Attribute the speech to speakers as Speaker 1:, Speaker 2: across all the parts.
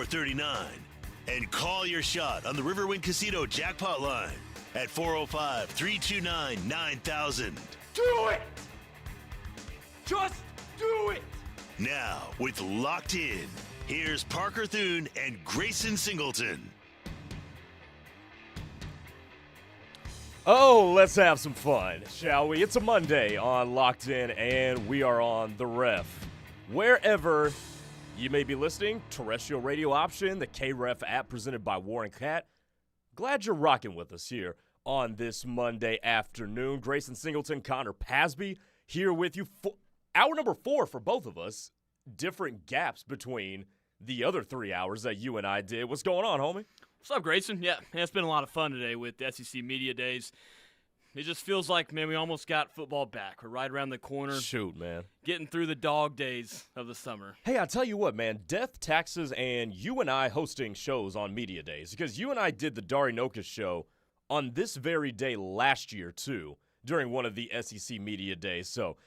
Speaker 1: 3439. And call your shot on the Riverwind Casino jackpot line at 405-329-9000.
Speaker 2: Do it! Just do it!
Speaker 1: Now, with Locked In, here's Parker Thune and Grayson Singleton.
Speaker 3: Oh, let's have some fun, shall we? It's a Monday on Locked In, and we are on The Ref. Wherever you may be listening, terrestrial radio option, the K-Ref app presented by Warren Cat. Glad you're rocking with us here on this Monday afternoon. Grayson Singleton, Connor Pasby here with you. Hour number 4 for both of us. Different gaps between the other 3 hours that you and I did. What's going on, homie?
Speaker 4: What's up, Grayson? Yeah, it's been a lot of fun today with the SEC Media Days. It just feels like, man, we almost got football back. We're right around the corner.
Speaker 3: Shoot, man.
Speaker 4: Getting through the dog days of the summer.
Speaker 3: Hey, I'll tell you what, man. Death, taxes, and you and I hosting shows on Media Days. Because you and I did the Dari Noka show on this very day last year, too, during one of the SEC Media Days. So,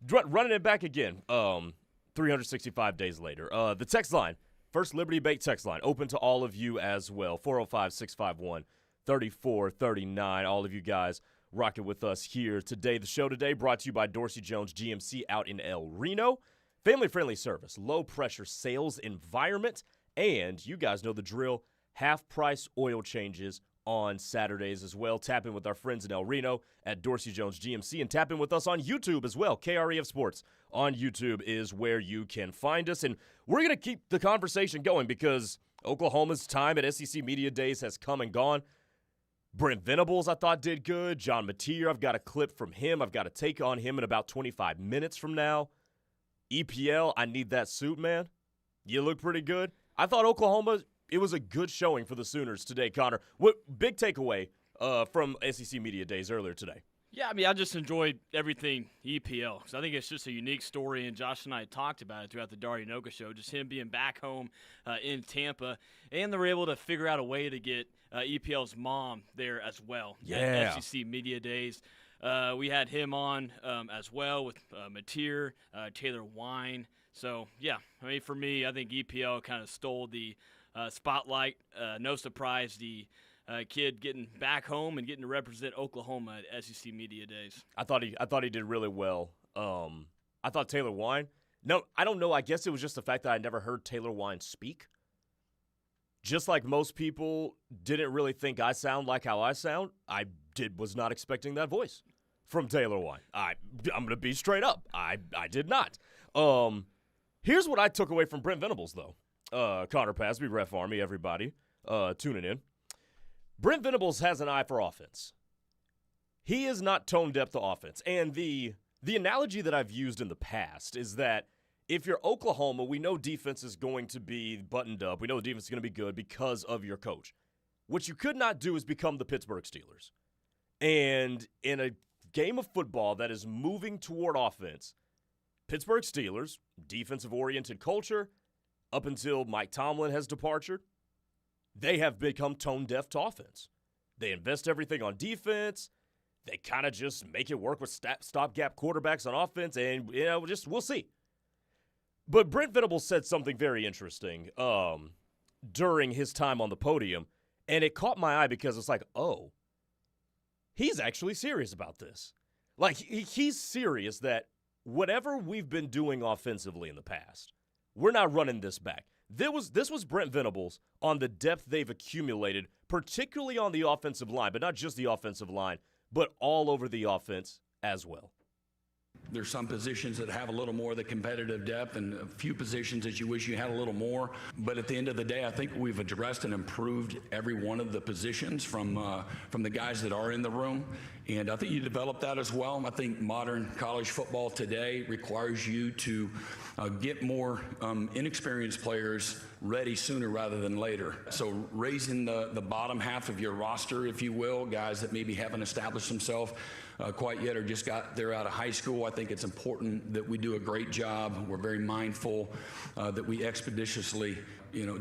Speaker 3: running it back again, 365 days later. The text line. First Liberty Bank text line, open to all of you as well, 405-651-3439. All of you guys rocking with us here today. The show today brought to you by Dorsey Jones GMC out in El Reno. Family-friendly service, low-pressure sales environment, and you guys know the drill, half-price oil changes on Saturdays as well. Tap in with our friends in El Reno at Dorsey Jones GMC, and tap in with us on YouTube as well. KREF Sports on YouTube is where you can find us, and we're going to keep the conversation going because Oklahoma's time at SEC Media Days has come and gone. Brent Venables, I thought, did good. John Mateer, I've got a clip from him. I've got a take on him in about 25 minutes from now. EPL, I need that suit, man. You look pretty good. I thought Oklahoma, it was a good showing for the Sooners today, Connor. What big takeaway from SEC Media Days earlier today?
Speaker 4: Yeah, I mean, I just enjoyed everything EPL because I think it's just a unique story, and Josh and I talked about it throughout the Dari Noka show, just him being back home in Tampa, and they were able to figure out a way to get EPL's mom there as well.
Speaker 3: Yeah.
Speaker 4: At SEC Media Days. We had him on as well with Mateer, Taylor Wine. So, yeah, I mean, for me, I think EPL kind of stole the spotlight. No surprise, the kid getting back home and getting to represent Oklahoma at SEC Media Days.
Speaker 3: I thought he did really well. I thought Taylor Wine. No, I don't know. I guess it was just the fact that I never heard Taylor Wine speak. Just like most people didn't really think I sound like how I sound, was not expecting that voice from Taylor Wine. I'm going to be straight up. I did not. Here's what I took away from Brent Venables, though. Connor Pasby, Ref Army, everybody tuning in. Brent Venables has an eye for offense. He is not tone-deaf to offense. And the analogy that I've used in the past is that if you're Oklahoma, we know defense is going to be buttoned up. We know defense is going to be good because of your coach. What you could not do is become the Pittsburgh Steelers. And in a game of football that is moving toward offense, Pittsburgh Steelers, defensive-oriented culture, up until Mike Tomlin has departed, they have become tone-deaf to offense. They invest everything on defense. They kind of just make it work with stopgap quarterbacks on offense, and we'll see. But Brent Venables said something very interesting during his time on the podium, and it caught my eye because it's like, oh, he's actually serious about this. Like, he's serious that whatever we've been doing offensively in the past, we're not running this back. This was Brent Venables on the depth they've accumulated, particularly on the offensive line, but not just the offensive line, but all over the offense as well.
Speaker 5: There's some positions that have a little more of the competitive depth and a few positions that you wish you had a little more. But at the end of the day, I think we've addressed and improved every one of the positions from the guys that are in the room. And I think you develop that as well. I think modern college football today requires you to get more inexperienced players ready sooner rather than later. So raising the bottom half of your roster, if you will, guys that maybe haven't established themselves quite yet or just got there out of high school. I think it's important that we do a great job. We're very mindful that we expeditiously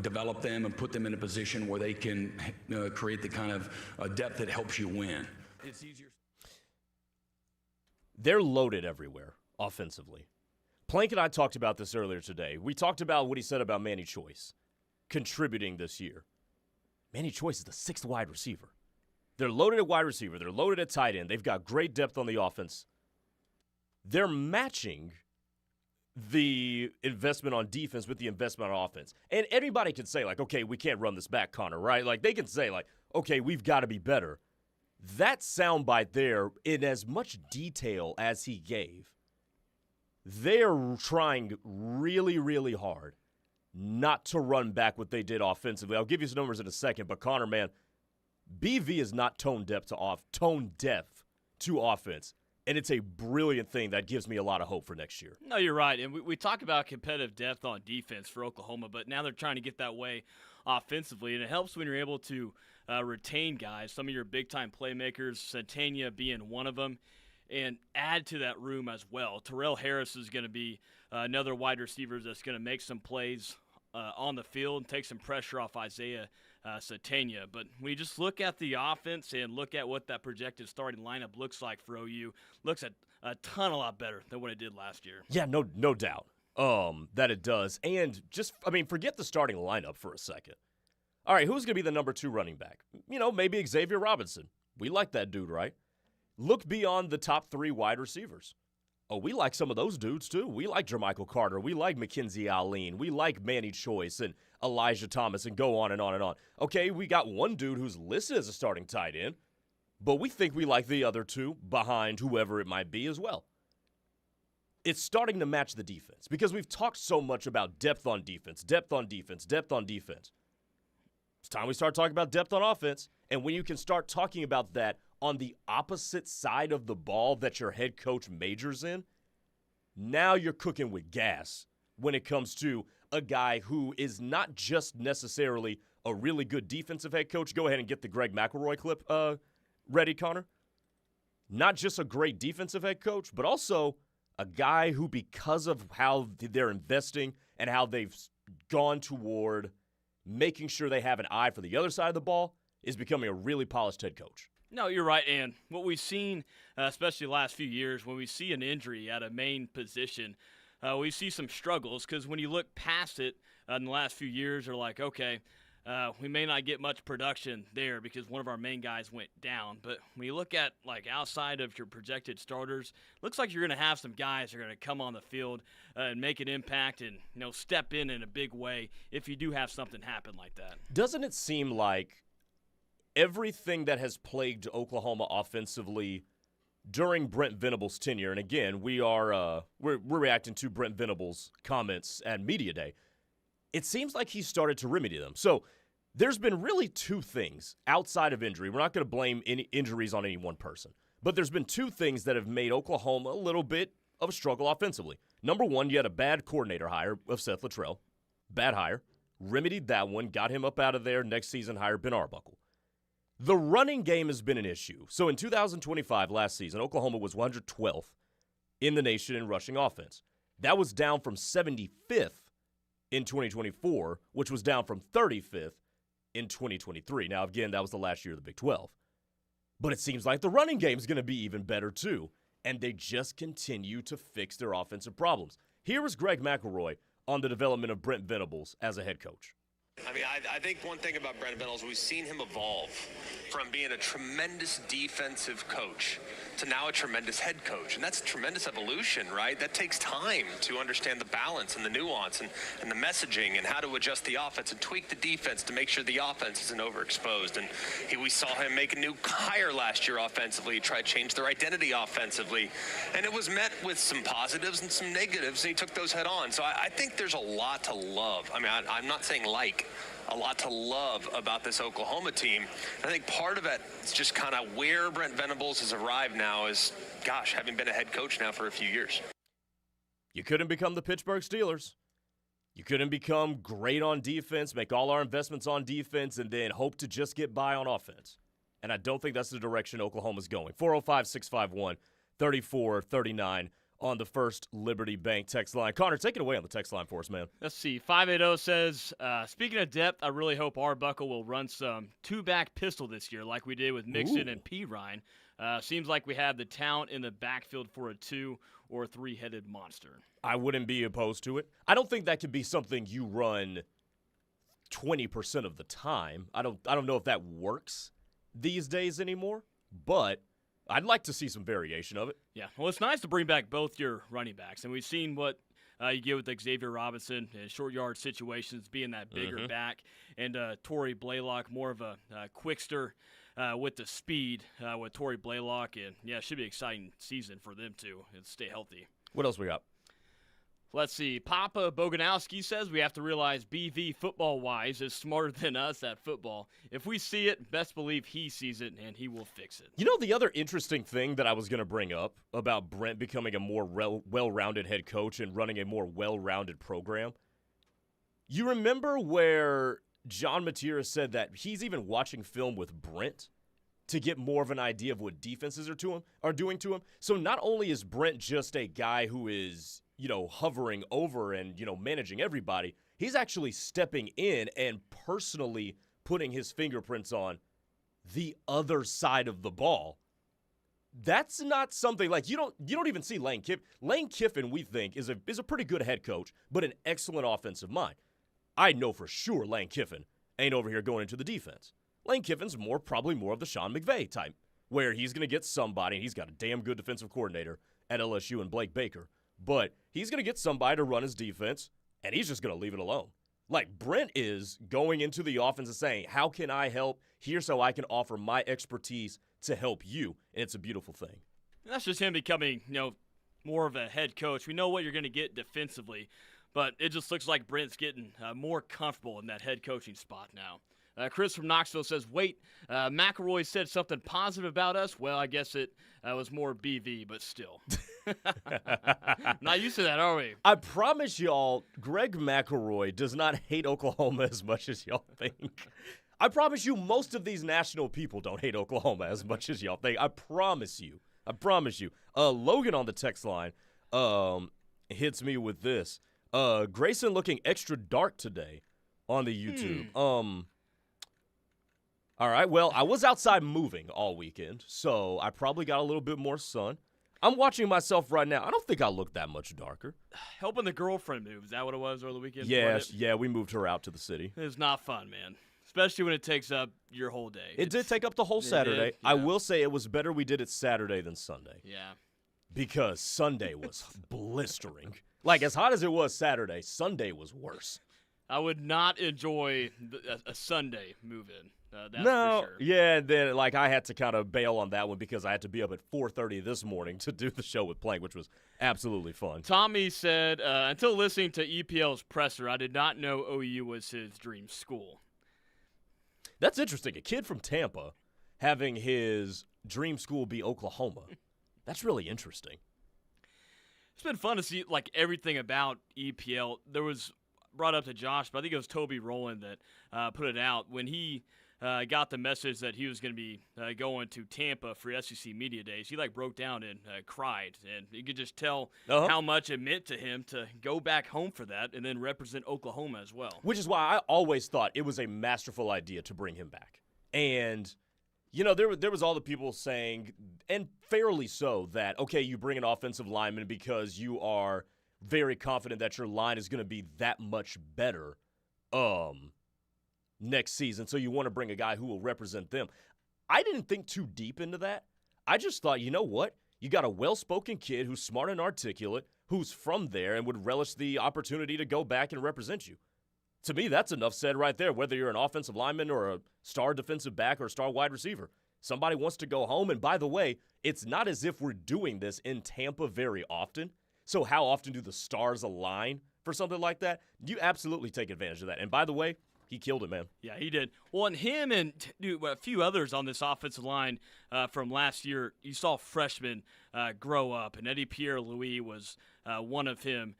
Speaker 5: develop them and put them in a position where they can create the kind of depth that helps you win. It's easier.
Speaker 3: They're loaded everywhere offensively. Plank and I talked about this earlier today. We talked about what he said about Manny Choice. contributing this year. Manny Choice is the 6th wide receiver. They're loaded at wide receiver. They're loaded at tight end. They've got great depth on the offense. They're matching the investment on defense with the investment on offense. And everybody can say, like, okay, we can't run this back, Connor, right? Like, they can say, like, okay, we've got to be better. That soundbite there, in as much detail as he gave, they're trying really, really hard not to run back what they did offensively. I'll give you some numbers in a second, but Connor, man, BV is not tone deaf to offense. And it's a brilliant thing that gives me a lot of hope for next year.
Speaker 4: No, you're right. And we talk about competitive depth on defense for Oklahoma, but now they're trying to get that way offensively. And it helps when you're able to retain guys, some of your big-time playmakers, Santana being one of them, and add to that room as well. Terrell Harris is going to be another wide receiver that's going to make some plays on the field and take some pressure off Isaiah Santana. But when you just look at the offense and look at what that projected starting lineup looks like for OU, looks a lot better than what it did last year.
Speaker 3: Yeah, no doubt that it does. And forget the starting lineup for a second. All right, who's going to be the number 2 running back? Maybe Xavier Robinson. We like that dude, right? Look beyond the top 3 wide receivers. Oh, we like some of those dudes, too. We like Jermichael Carter. We like Mackenzie Allen. We like Manny Choice and Elijah Thomas and go on and on and on. Okay, we got one dude who's listed as a starting tight end, but we think we like the other 2 behind whoever it might be as well. It's starting to match the defense because we've talked so much about depth on defense, depth on defense, depth on defense. It's time we start talking about depth on offense, and when you can start talking about that on the opposite side of the ball that your head coach majors in, now you're cooking with gas when it comes to a guy who is not just necessarily a really good defensive head coach. Go ahead and get the Greg McElroy clip ready, Connor. Not just a great defensive head coach, but also a guy who, because of how they're investing and how they've gone toward making sure they have an eye for the other side of the ball, is becoming a really polished head coach.
Speaker 4: No, you're right, and what we've seen, especially the last few years, when we see an injury at a main position, we see some struggles because when you look past it in the last few years, they're like, okay, we may not get much production there because one of our main guys went down. But when you look at like outside of your projected starters, looks like you're going to have some guys that are going to come on the field and make an impact and step in a big way if you do have something happen like that.
Speaker 3: Doesn't it seem like everything that has plagued Oklahoma offensively during Brent Venables' tenure, and again, we're reacting to Brent Venables' comments at Media Day, it seems like he started to remedy them. So there's been really 2 things outside of injury. We're not going to blame any injuries on any one person, but there's been 2 things that have made Oklahoma a little bit of a struggle offensively. Number 1, you had a bad coordinator hire of Seth Luttrell. Bad hire. Remedied that one, got him up out of there. Next season, hired Ben Arbuckle. The running game has been an issue. So in 2025, last season, Oklahoma was 112th in the nation in rushing offense. That was down from 75th in 2024, which was down from 35th in 2023. Now, again, that was the last year of the Big 12. But it seems like the running game is going to be even better, too. And they just continue to fix their offensive problems. Here is Greg McElroy on the development of Brent Venables as a head coach.
Speaker 6: I think one thing about Brent Venables, we've seen him evolve from being a tremendous defensive coach to now a tremendous head coach. And that's tremendous evolution, right? That takes time to understand the balance and the nuance and the messaging and how to adjust the offense and tweak the defense to make sure the offense isn't overexposed. And we saw him make a new hire last year offensively, try to change their identity offensively. And it was met with some positives and some negatives, and he took those head on. So I think there's a lot to love. I'm not saying a lot to love about this Oklahoma team. I think part of it is just kind of where Brent Venables has arrived now is, having been a head coach now for a few years.
Speaker 3: You couldn't become the Pittsburgh Steelers. You couldn't become great on defense, make all our investments on defense, and then hope to just get by on offense. And I don't think that's the direction Oklahoma's going. 405-651-3439. On the First Liberty Bank text line. Connor, take it away on the text line for us, man.
Speaker 4: Let's see. 580 says, speaking of depth, I really hope Arbuckle will run some 2-back pistol this year like we did with Mixon and P. Ryan. Seems like we have the talent in the backfield for a 2 or 3-headed monster.
Speaker 3: I wouldn't be opposed to it. I don't think that could be something you run 20% of the time. I don't know if that works these days anymore, but I'd like to see some variation of it.
Speaker 4: Yeah, well, it's nice to bring back both your running backs, and we've seen what you get with Xavier Robinson in short yard situations, being that bigger back, and Torrey Blaylock, more of a quickster with the speed with Torrey Blaylock, and yeah, it should be an exciting season for them too, and stay healthy.
Speaker 3: What else we got?
Speaker 4: Let's see. Papa Boganowski says we have to realize BV football-wise is smarter than us at football. If we see it, best believe he sees it, and he will fix it.
Speaker 3: You know, the other interesting thing that I was going to bring up about Brent becoming a more well-rounded head coach and running a more well-rounded program, you remember where John Mateera said that he's even watching film with Brent to get more of an idea of what defenses are doing to him? So not only is Brent just a guy who is, hovering over and, managing everybody, he's actually stepping in and personally putting his fingerprints on the other side of the ball. That's not something like you don't even see Lane Kiffin. Lane Kiffin, we think, is a pretty good head coach, but an excellent offensive mind. I know for sure Lane Kiffin ain't over here going into the defense. Lane Kiffin's probably more of the Sean McVay type, where he's going to get somebody, and he's got a damn good defensive coordinator at LSU and Blake Baker, but he's going to get somebody to run his defense, and he's just going to leave it alone. Like, Brent is going into the offense and saying, how can I help? Here's how I can offer my expertise to help you, and it's a beautiful thing.
Speaker 4: And that's just him becoming, more of a head coach. We know what you're going to get defensively, but it just looks like Brent's getting more comfortable in that head coaching spot now. Chris from Knoxville says, wait, McElroy said something positive about us? Well, I guess it was more BV, but still. Not used to that, are we?
Speaker 3: I promise y'all, Greg McElroy does not hate Oklahoma as much as y'all think. I promise you, most of these national people don't hate Oklahoma as much as y'all think. I promise you. Logan on the text line hits me with this. Grayson looking extra dark today on the YouTube. All right, well, I was outside moving all weekend, so I probably got a little bit more sun. I'm watching myself right now. I don't think I look that much darker.
Speaker 4: Helping the girlfriend move. Is that what it was over the weekend?
Speaker 3: Yeah, we moved her out to the city.
Speaker 4: It's not fun, man. Especially when it takes up your whole day.
Speaker 3: It did take up the whole Saturday.
Speaker 4: Yeah.
Speaker 3: I will say it was better we did it Saturday than Sunday.
Speaker 4: Yeah.
Speaker 3: Because Sunday was blistering. Like, as hot as it was Saturday, Sunday was worse.
Speaker 4: I would not enjoy a Sunday move-in. That's
Speaker 3: no,
Speaker 4: for sure.
Speaker 3: Yeah, and then I had to kind of bail on that one because I had to be up at 4:30 this morning to do the show with Plank, which was absolutely fun.
Speaker 4: Tommy said, until listening to EPL's presser, I did not know OU was his dream school.
Speaker 3: That's interesting. A kid from Tampa having his dream school be Oklahoma. That's really interesting.
Speaker 4: It's been fun to see everything about EPL. There was brought up to Josh, but I think it was Toby Rowland that put it out when he got the message that he was going to be going to Tampa for SEC Media Days. He broke down and cried, and you could just tell how much it meant to him to go back home for that and then represent Oklahoma as well.
Speaker 3: Which is why I always thought it was a masterful idea to bring him back. And there was all the people saying, and fairly so, that okay, you bring an offensive lineman because you are very confident that your line is going to be that much better next season, so you want to bring a guy who will represent them. I didn't think too deep into that. I just thought, you know what? You got a well-spoken kid who's smart and articulate, who's from there and would relish the opportunity to go back and represent you. To me, that's enough said right there, whether you're an offensive lineman or a star defensive back or a star wide receiver. Somebody wants to go home, and by the way, it's not as if we're doing this in Tampa very often. So how often do the stars align for something like that? You absolutely take advantage of that. And by the way, he killed it, man.
Speaker 4: Yeah, he did. Well, and him and a few others on this offensive line from last year, you saw freshmen grow up, and Eddie Pierre-Louis was one of them.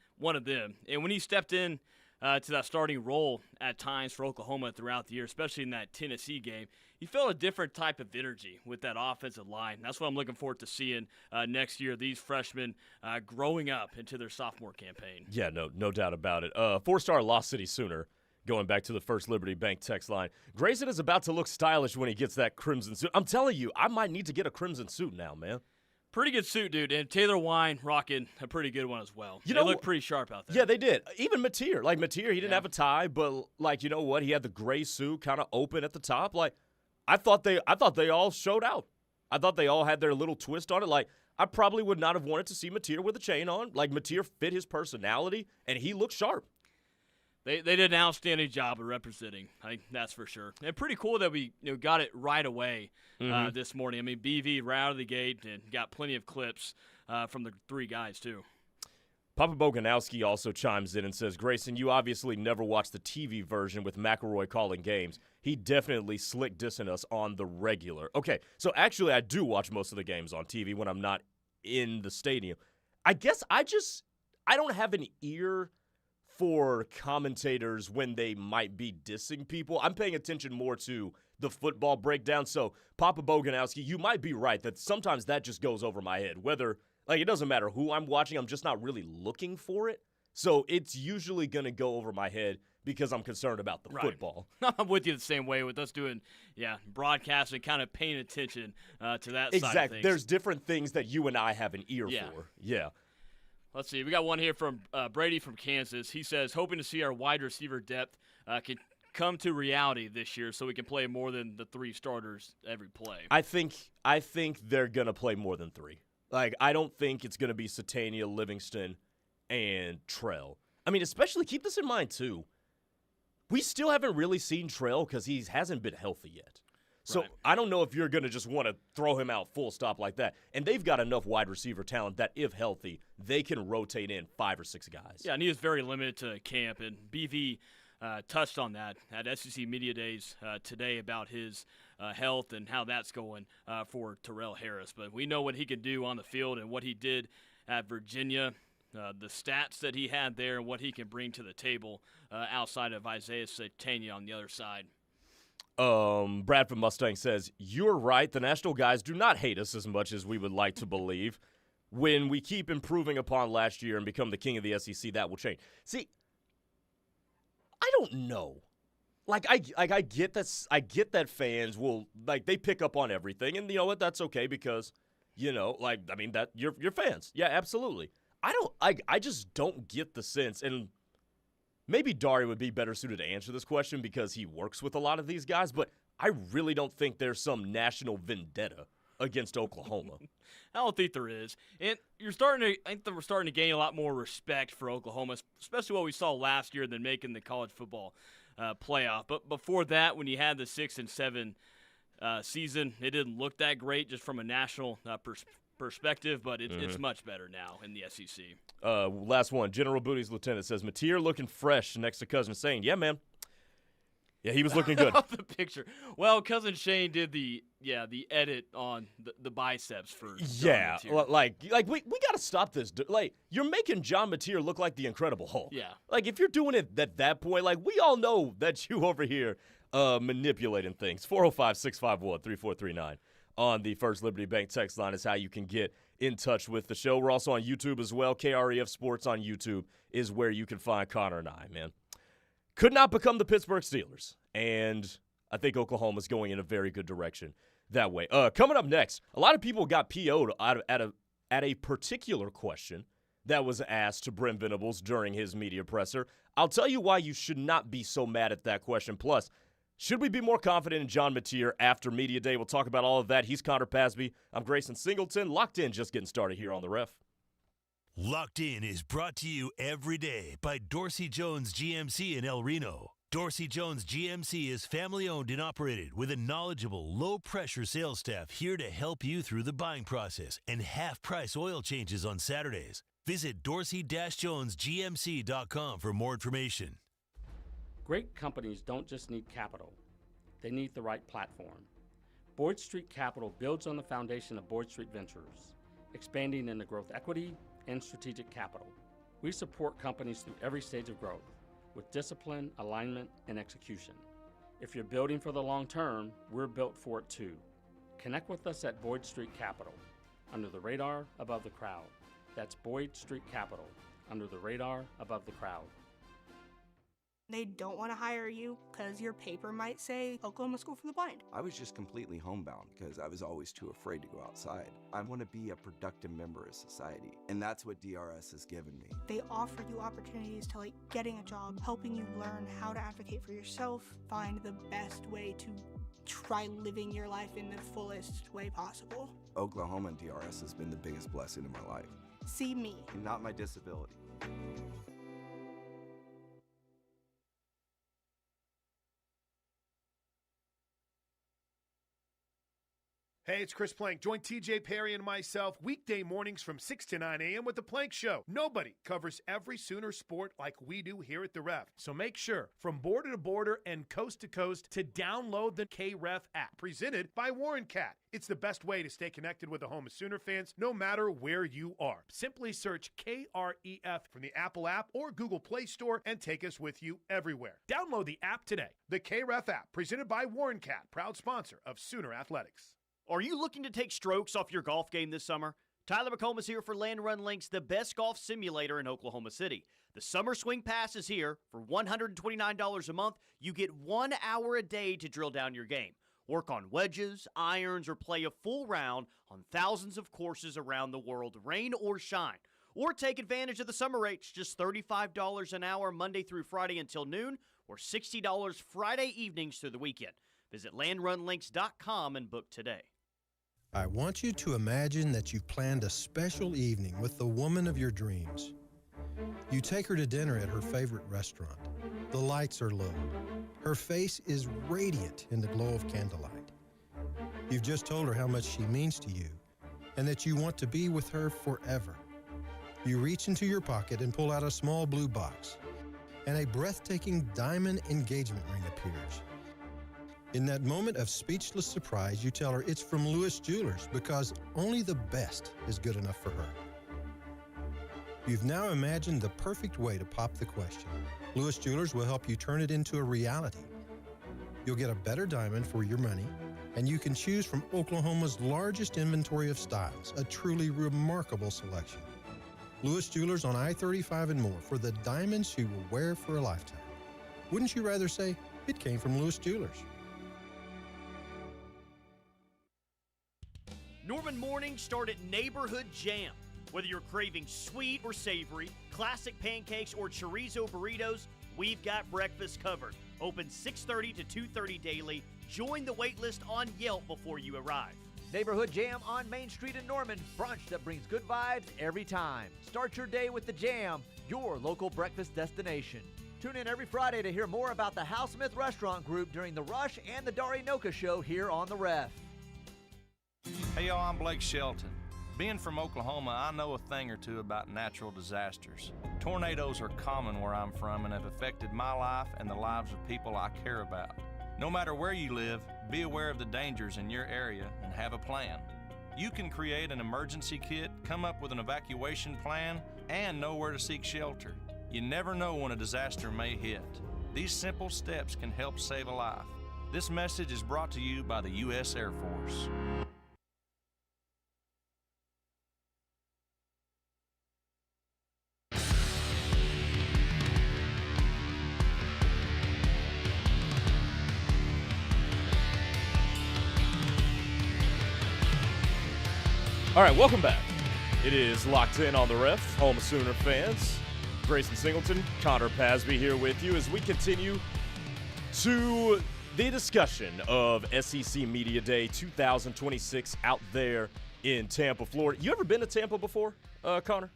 Speaker 4: And when he stepped in to that starting role at times for Oklahoma throughout the year, especially in that Tennessee game, he felt a different type of energy with that offensive line. That's what I'm looking forward to seeing next year, these freshmen growing up into their sophomore campaign.
Speaker 3: Yeah, no doubt about it. Four-star Lost City Sooner, going back to the First Liberty Bank text line. Grayson is about to look stylish when he gets that crimson suit. I'm telling you, I might need to get a crimson suit now, man.
Speaker 4: Pretty good suit, dude. And Taylor Wine rocking a pretty good one as well. They look pretty sharp out there.
Speaker 3: Yeah, they did. Even Mateer. Like, Mateer, he didn't have a tie, but, like, you know what? He had the gray suit kind of open at the top. Like, I thought they all showed out. I thought they all had their little twist on it. Like, I probably would not have wanted to see Mateer with a chain on. Like, Mateer fit his personality, and he looked sharp.
Speaker 4: They did an outstanding job of representing. I think that's for sure. And pretty cool that we got it right away this morning. I mean, BV right out of the gate and got plenty of clips from the three guys too.
Speaker 3: Papa Boganowski also chimes in and says, Grayson, you obviously never watched the TV version with McElroy calling games. He definitely slick dissing us on the regular. Okay, so actually I do watch most of the games on TV when I'm not in the stadium. I guess I don't have an ear for commentators when they might be dissing people. I'm paying attention more to the football breakdown. So, Papa Boganowski, you might be right that sometimes that just goes over my head. Whether, like, it doesn't matter who I'm watching, I'm just not really looking for it. So, it's usually going to go over my head because I'm concerned about the football.
Speaker 4: I'm with you the same way with us doing, broadcasting, kind of paying attention to that side of things.
Speaker 3: Exactly. There's different things that you and I have an ear for. Yeah.
Speaker 4: Let's see. We got one here from Brady from Kansas. He says, hoping to see our wide receiver depth can come to reality this year so we can play more than the three starters every play.
Speaker 3: I think they're going to play more than three. Like, I don't think it's going to be Satania, Livingston, and Trell. I mean, especially keep this in mind, too. We still haven't really seen Trell because he hasn't been healthy yet. So I don't know if you're going to just want to throw him out full stop like that. And they've got enough wide receiver talent that if healthy, they can rotate in 5 or 6 guys.
Speaker 4: Yeah, and he was very limited to camp. And BV touched on that at SEC Media Days today about his health and how that's going for Terrell Harris. But we know what he can do on the field and what he did at Virginia, the stats that he had there and what he can bring to the table outside of Isaiah Satania on the other side.
Speaker 3: Brad from Mustang says, you're right. The national guys do not hate us as much as we would like to believe. When we keep improving upon last year and become the king of the SEC, that will change. See, I don't know. I get that. I get that fans will they pick up on everything, and you know what? That's okay because that you're fans. Yeah, absolutely. I just don't get the sense, and maybe Dari would be better suited to answer this question because he works with a lot of these guys, but I really don't think there's some national vendetta against Oklahoma.
Speaker 4: I don't think there is. And I think that we're starting to gain a lot more respect for Oklahoma, especially what we saw last year than making the college football playoff. But before that, when you had the 6 and 7 season, it didn't look that great just from a national perspective, but it's much better now in the SEC.
Speaker 3: Last one. General Booty's lieutenant says, Mateer looking fresh next to Cousin Shane. Yeah, man. Yeah, he was looking good.
Speaker 4: The picture. Well, Cousin Shane did the edit on the biceps for
Speaker 3: John Mateer. Like we got to stop this. Like, you're making John Mateer look like the Incredible Hulk.
Speaker 4: Yeah.
Speaker 3: Like, if you're doing it at that point, like, we all know that you over here manipulating things. 405-651-3439 on the First Liberty Bank text line is how you can get in touch with the show. We're also on YouTube as well. KREF Sports on YouTube is where you can find Connor and I, man. Could not become the Pittsburgh Steelers, and I think Oklahoma's going in a very good direction that way. Coming up next, a lot of people got PO'd at a particular question that was asked to Brent Venables during his media presser. I'll tell you why you should not be so mad at that question. Plus, should we be more confident in John Mateer after Media Day? We'll talk about all of that. He's Connor Pasby. I'm Grayson Singleton. Locked in, just getting started here on The Ref.
Speaker 1: Locked In is brought to you every day by Dorsey Jones GMC in El Reno. Dorsey Jones GMC is family-owned and operated with a knowledgeable, low-pressure sales staff here to help you through the buying process and half-price oil changes on Saturdays. Visit dorsey-jonesgmc.com for more information.
Speaker 7: Great companies don't just need capital, they need the right platform. Boyd Street Capital builds on the foundation of Boyd Street Ventures, expanding into growth equity and strategic capital. We support companies through every stage of growth with discipline, alignment, and execution. If you're building for the long term, we're built for it too. Connect with us at Boyd Street Capital, under the radar, above the crowd. That's Boyd Street Capital, under the radar, above the crowd.
Speaker 8: They don't want to hire you because your paper might say Oklahoma School for the Blind.
Speaker 9: I was just completely homebound because I was always too afraid to go outside. I want to be a productive member of society, and that's what DRS has given me.
Speaker 8: They offer you opportunities to getting a job, helping you learn how to advocate for yourself, find the best way to try living your life in the fullest way possible.
Speaker 9: Oklahoma and DRS has been the biggest blessing in my life.
Speaker 8: See me.
Speaker 9: Not my disability.
Speaker 10: Hey, it's Chris Plank. Join TJ Perry and myself weekday mornings from 6 to 9 a.m. with The Plank Show. Nobody covers every Sooner sport like we do here at The Ref. So make sure, from border to border and coast to coast, to download the KREF app, presented by Warren Cat. It's the best way to stay connected with the home of Sooner fans, no matter where you are. Simply search KREF from the Apple app or Google Play Store and take us with you everywhere. Download the app today. The KREF app, presented by Warren Cat, proud sponsor of Sooner Athletics.
Speaker 11: Are you looking to take strokes off your golf game this summer? Tyler McComas here for Land Run Links, the best golf simulator in Oklahoma City. The Summer Swing Pass is here. For $129 a month, you get 1 hour a day to drill down your game. Work on wedges, irons, or play a full round on thousands of courses around the world, rain or shine. Or take advantage of the summer rates, just $35 an hour Monday through Friday until noon, or $60 Friday evenings through the weekend. Visit landrunlinks.com and book today.
Speaker 12: I want you to imagine that you've planned a special evening with the woman of your dreams. You take her to dinner at her favorite restaurant. The lights are low. Her face is radiant in the glow of candlelight. You've just told her how much she means to you and that you want to be with her forever. You reach into your pocket and pull out a small blue box, and a breathtaking diamond engagement ring appears. In that moment of speechless surprise, you tell her it's from Lewis Jewelers because only the best is good enough for her. You've now imagined the perfect way to pop the question. Lewis Jewelers will help you turn it into a reality. You'll get a better diamond for your money, and you can choose from Oklahoma's largest inventory of styles, a truly remarkable selection. Lewis Jewelers on I-35 and more for the diamonds you will wear for a lifetime. Wouldn't you rather say it came from Lewis Jewelers?
Speaker 11: Norman mornings start at Neighborhood Jam. Whether you're craving sweet or savory, classic pancakes or chorizo burritos, we've got breakfast covered. Open 6:30 to 2:30 daily. Join the wait list on Yelp before you arrive.
Speaker 13: Neighborhood Jam on Main Street in Norman. Brunch that brings good vibes every time. Start your day with the Jam, your local breakfast destination. Tune in every Friday to hear more about the Hal Smith Restaurant Group during the Rush and the Dari Noka Show here on The Ref.
Speaker 14: Hey y'all, I'm Blake Shelton. Being from Oklahoma, I know a thing or two about natural disasters. Tornadoes are common where I'm from and have affected my life and the lives of people I care about. No matter where you live, be aware of the dangers in your area and have a plan. You can create an emergency kit, come up with an evacuation plan, and know where to seek shelter. You never know when a disaster may hit. These simple steps can help save a life. This message is brought to you by the U.S. Air Force.
Speaker 3: All right, welcome back. It is Locked In on the Ref, home of Sooner fans. Grayson Singleton, Connor Pasby here with you as we continue to the discussion of SEC Media Day 2026 out there in Tampa, Florida. You ever been to Tampa before, Connor?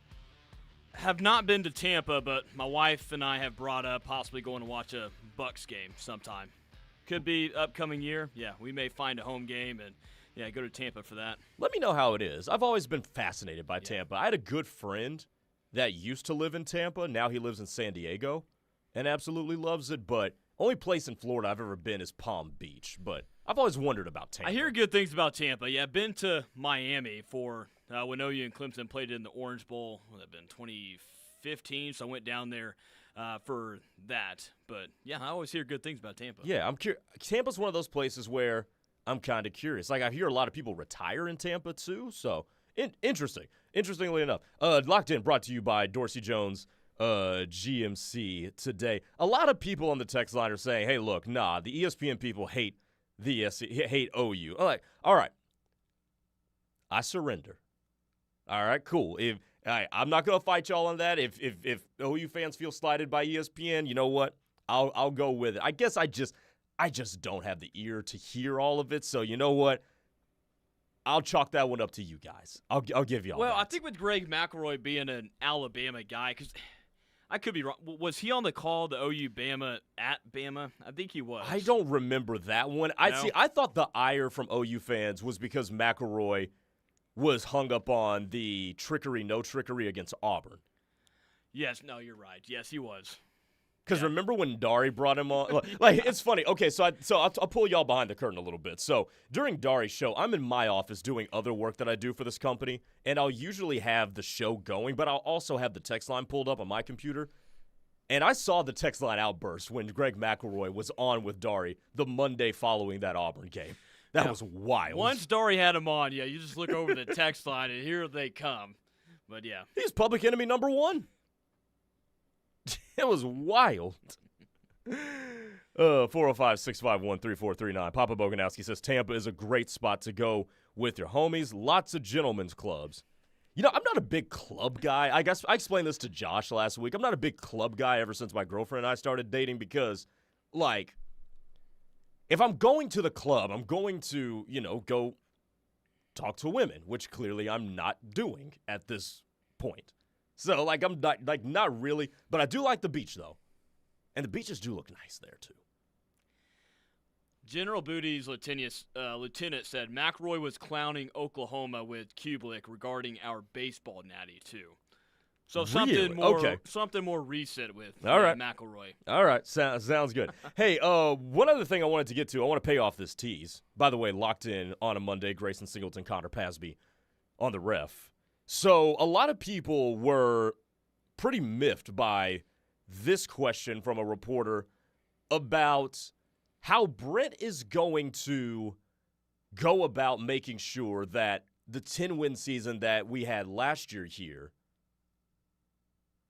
Speaker 4: Have not been to Tampa, but my wife and I have brought up possibly going to watch a Bucks game sometime. Could be upcoming year. Yeah, we may find a home game and go to Tampa for that.
Speaker 3: Let me know how it is. I've always been fascinated by Tampa. I had a good friend that used to live in Tampa. Now he lives in San Diego and absolutely loves it. But only place in Florida I've ever been is Palm Beach. But I've always wondered about Tampa.
Speaker 4: I hear good things about Tampa. Yeah, I've been to Miami for when OU and Clemson played in the Orange Bowl. Would have been 2015, so I went down there for that. But, yeah, I always hear good things about Tampa.
Speaker 3: Yeah, I'm curious. Tampa's one of those places where I'm kind of curious. Like, I hear a lot of people retire in Tampa, too. So, interesting. Interestingly enough. Locked In brought to you by Dorsey Jones GMC today. A lot of people on the text line are saying, hey, look, nah, the ESPN people hate hate OU. I'm like, all right, I surrender. All right, cool. I'm not gonna fight y'all on that. If OU fans feel slighted by ESPN, you know what? I'll go with it. I guess I just don't have the ear to hear all of it. So you know what? I'll chalk that one up to you guys. I'll give y'all.
Speaker 4: Well,
Speaker 3: that.
Speaker 4: I think with Greg McElroy being an Alabama guy, because I could be wrong. Was he on the call, the OU Bama at Bama? I think he was.
Speaker 3: I don't remember that one. I thought the ire from OU fans was because McElroy was hung up on the no trickery against Auburn.
Speaker 4: Yes, no, you're right. Yes, he was.
Speaker 3: Because remember when Dari brought him on? Like, it's funny. Okay, so I'll pull y'all behind the curtain a little bit. So during Dari's show, I'm in my office doing other work that I do for this company, and I'll usually have the show going, but I'll also have the text line pulled up on my computer. And I saw the text line outburst when Greg McElroy was on with Dari the Monday following that Auburn game. That was wild.
Speaker 4: Once Dari had him on, you just look over the text line, and here they come. But, yeah.
Speaker 3: He's public enemy number one. It was wild. 405-651-3439. Papa Boganowski says Tampa is a great spot to go with your homies. Lots of gentlemen's clubs. You know, I'm not a big club guy. I guess I explained this to Josh last week. I'm not a big club guy ever since my girlfriend and I started dating because, like, if I'm going to the club, I'm going to, go talk to women, which clearly I'm not doing at this point. So, I'm not really, but I do like the beach, though. And the beaches do look nice there, too.
Speaker 4: General Booty's lieutenant said McElroy was clowning Oklahoma with Kublik regarding our baseball natty, too. So something more recent with McElroy.
Speaker 3: All right, sounds good. Hey, one other thing I wanted to get to, I want to pay off this tease. By the way, locked in on a Monday, Grayson Singleton, Connor Pasby on the ref. So a lot of people were pretty miffed by this question from a reporter about how Brent is going to go about making sure that the 10-win season that we had last year here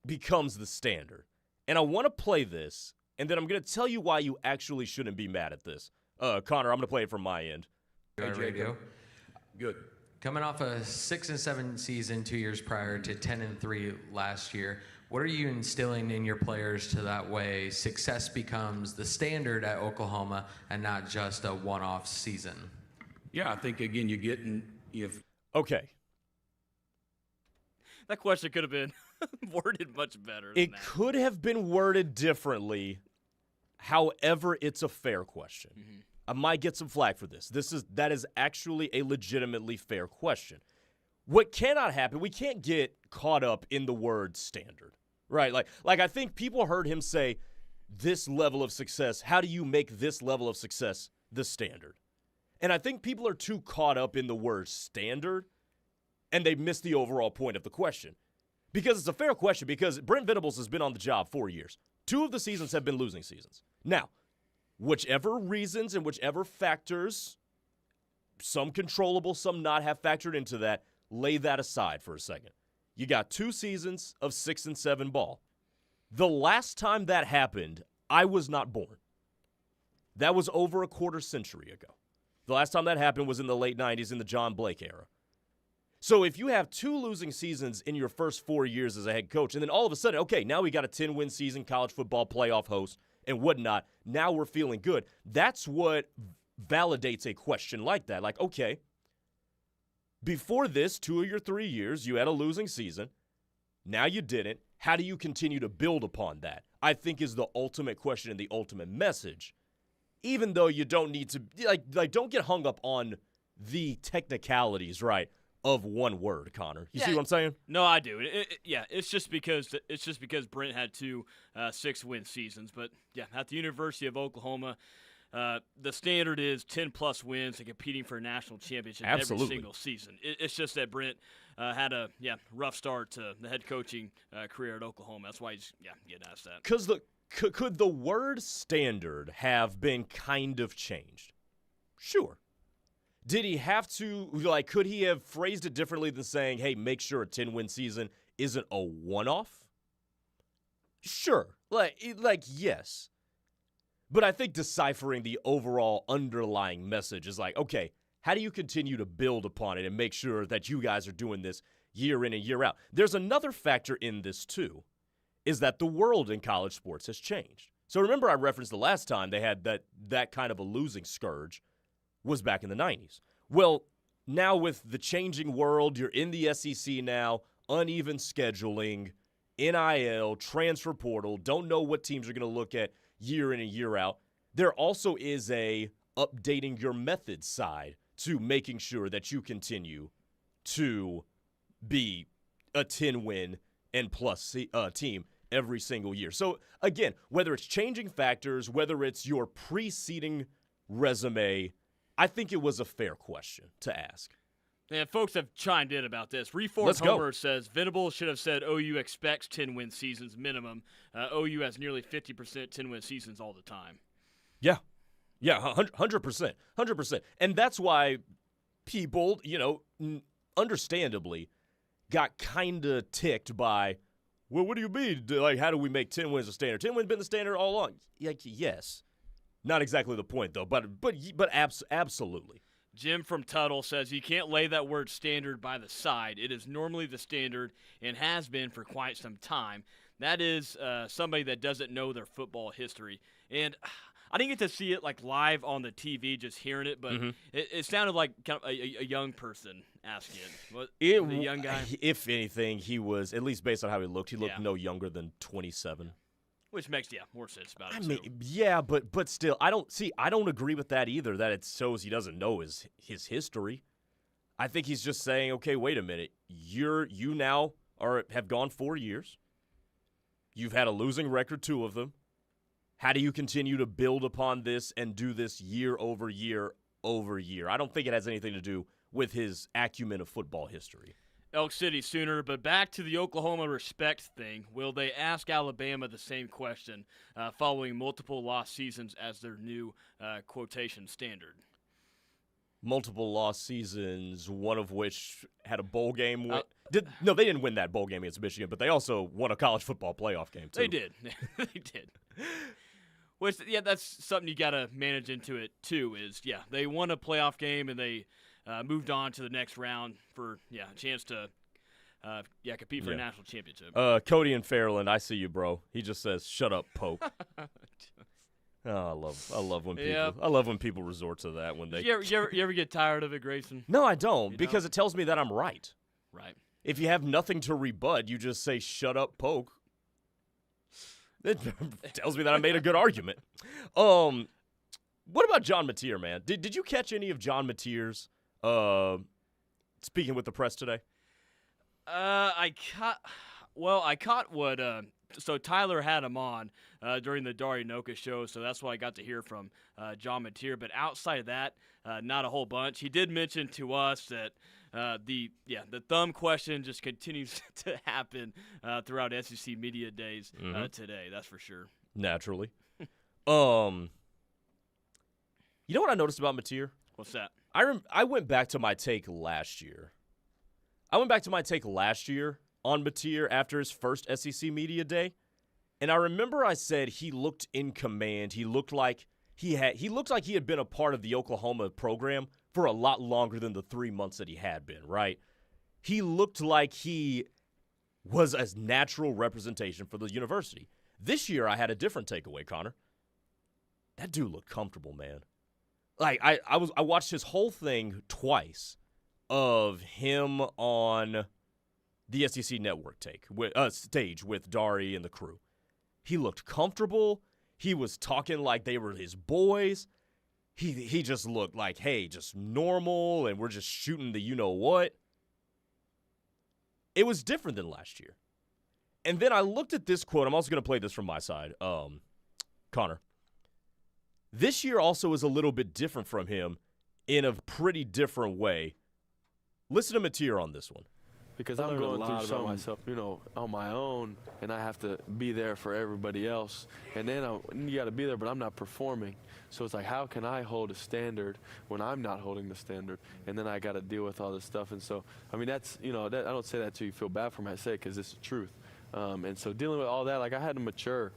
Speaker 3: becomes the standard. And I want to play this, and then I'm going to tell you why you actually shouldn't be mad at this. Connor, I'm going to play it from my end.
Speaker 15: Radio.
Speaker 5: Good.
Speaker 15: Coming off a 6-7 season 2 years prior to 10-3 last year, what are you instilling in your players to that way success becomes the standard at Oklahoma and not just a one-off season?
Speaker 5: Yeah, I think, again,
Speaker 3: Okay.
Speaker 4: That question could have been worded much better.
Speaker 3: It could have been worded differently. However, it's a fair question. Mm-hmm. I might get some flack for this. That is actually a legitimately fair question. What cannot happen, we can't get caught up in the word standard, right? Like I think people heard him say this level of success. How do you make this level of success the standard? And I think people are too caught up in the word standard, and they miss the overall point of the question. Because it's a fair question, because Brent Venables has been on the job 4 years. 2 of the seasons have been losing seasons. Now, whichever reasons and whichever factors, some controllable, some not, have factored into that, lay that aside for a second. You got 2 seasons of 6-7 ball. The last time that happened, I was not born. That was over a quarter century ago. The last time that happened was in the late 90s in the John Blake era. So if you have 2 losing seasons in your first 4 years as a head coach, and then all of a sudden, okay, now we got a 10-win season, college football playoff host, and whatnot, now we're feeling good. That's what validates a question like that. Like, okay, before this, 2 of your 3 years, you had a losing season. Now you didn't. How do you continue to build upon that? I think is the ultimate question and the ultimate message. Even though you don't need to, don't get hung up on the technicalities, right, of one word, Connor. You see what I'm saying?
Speaker 4: No, I do. It's just because Brent had 2 6-win seasons. But yeah, at the University of Oklahoma, the standard is 10+ wins and competing for a national championship every single season. It's just that Brent had a rough start to the head coaching career at Oklahoma. That's why he's getting asked that.
Speaker 3: Because could the word standard have been kind of changed? Sure. Did he have to, could he have phrased it differently than saying, hey, make sure a 10-win season isn't a one-off? Sure. Like yes. But I think deciphering the overall underlying message is like, okay, how do you continue to build upon it and make sure that you guys are doing this year in and year out? There's another factor in this, too, is that the world in college sports has changed. So remember I referenced the last time they had that kind of a losing scourge was back in the 90s. Well, now with the changing world, you're in the SEC now, uneven scheduling, NIL, transfer portal, don't know what teams are going to look at year in and year out. There also is a updating your methods side to making sure that you continue to be a 10-win and plus team every single year. So, again, whether it's changing factors, whether it's your preceding resume, I think it was a fair question to ask.
Speaker 4: And folks have chimed in about this. Reformed Homer says Venables should have said OU expects 10-win seasons minimum. OU has nearly 50% 10-win seasons all the time.
Speaker 3: Yeah. Yeah, 100%. 100%. And that's why people, understandably got kind of ticked by, well, what do you mean? Like, how do we make 10 wins a standard? 10 wins been the standard all along. Like, yes. Not exactly the point, though, but absolutely.
Speaker 4: Jim from Tuttle says you can't lay that word standard by the side. It is normally the standard and has been for quite some time. That is somebody that doesn't know their football history. And I didn't get to see it like live on the TV, just hearing it, but it sounded like kind of a young person asking it. The young guy?
Speaker 3: If anything, he was, at least based on how he looked no younger than 27.
Speaker 4: Which makes, more sense about it,
Speaker 3: I mean, yeah, but still, I don't agree with that either, that it shows he doesn't know his history. I think he's just saying, okay, wait a minute. You now have gone 4 years. You've had a losing record, 2 of them. How do you continue to build upon this and do this year over year over year? I don't think it has anything to do with his acumen of football history.
Speaker 4: Elk City Sooner, but back to the Oklahoma respect thing. Will they ask Alabama the same question following multiple lost seasons as their new quotation standard?
Speaker 3: Multiple lost seasons, one of which had a bowl game. No, they didn't win that bowl game against Michigan, but they also won a college football playoff game, too.
Speaker 4: They did. They did. Which, that's something you got to manage into it, too, is, they won a playoff game and they moved on to the next round for, a chance to, compete for a national championship.
Speaker 3: Cody in Fairland, I see you, bro. He just says, "Shut up, Pope." Oh, I love when people I love when people resort to that when they.
Speaker 4: You ever get tired of it, Grayson?
Speaker 3: No, I don't, because it tells me that I'm right.
Speaker 4: Right.
Speaker 3: If you have nothing to rebut, you just say, "Shut up, Poke." It tells me that I made a good argument. What about John Mateer, man? Did you catch any of John Mateer's speaking with the press today?
Speaker 4: I caught what so Tyler had him on during the Dari Noka show, so that's what I got to hear from John Mateer. But outside of that, not a whole bunch. He did mention to us that the thumb question just continues to happen throughout SEC media days today. That's for sure.
Speaker 3: Naturally. You know what I noticed about Mateer?
Speaker 4: What's that?
Speaker 3: I went back to my take last year. on Mateer after his first SEC media day, and I remember I said he looked in command. He looked like he had been a part of the Oklahoma program for a lot longer than the 3 months that he had been, right? He looked like he was a natural representation for the university. This year, I had a different takeaway, Connor. That dude looked comfortable, man. Like, I watched his whole thing twice of him on the SEC Network stage with Dari and the crew. He looked comfortable. He was talking like they were his boys. He just looked like, hey, just normal, and we're just shooting the you-know-what. It was different than last year. And then I looked at this quote. I'm also going to play this from my side, Connor. This year also is a little bit different from him in a pretty different way. Listen to Mateer on this one.
Speaker 16: Because I'm going through something myself, on my own, and I have to be there for everybody else. And then you got to be there, but I'm not performing. So it's like, how can I hold a standard when I'm not holding the standard? And then I got to deal with all this stuff. And so, I mean, that's, I don't say that to you feel bad for me. I say it because it's the truth. And so dealing with all that, like I had to mature,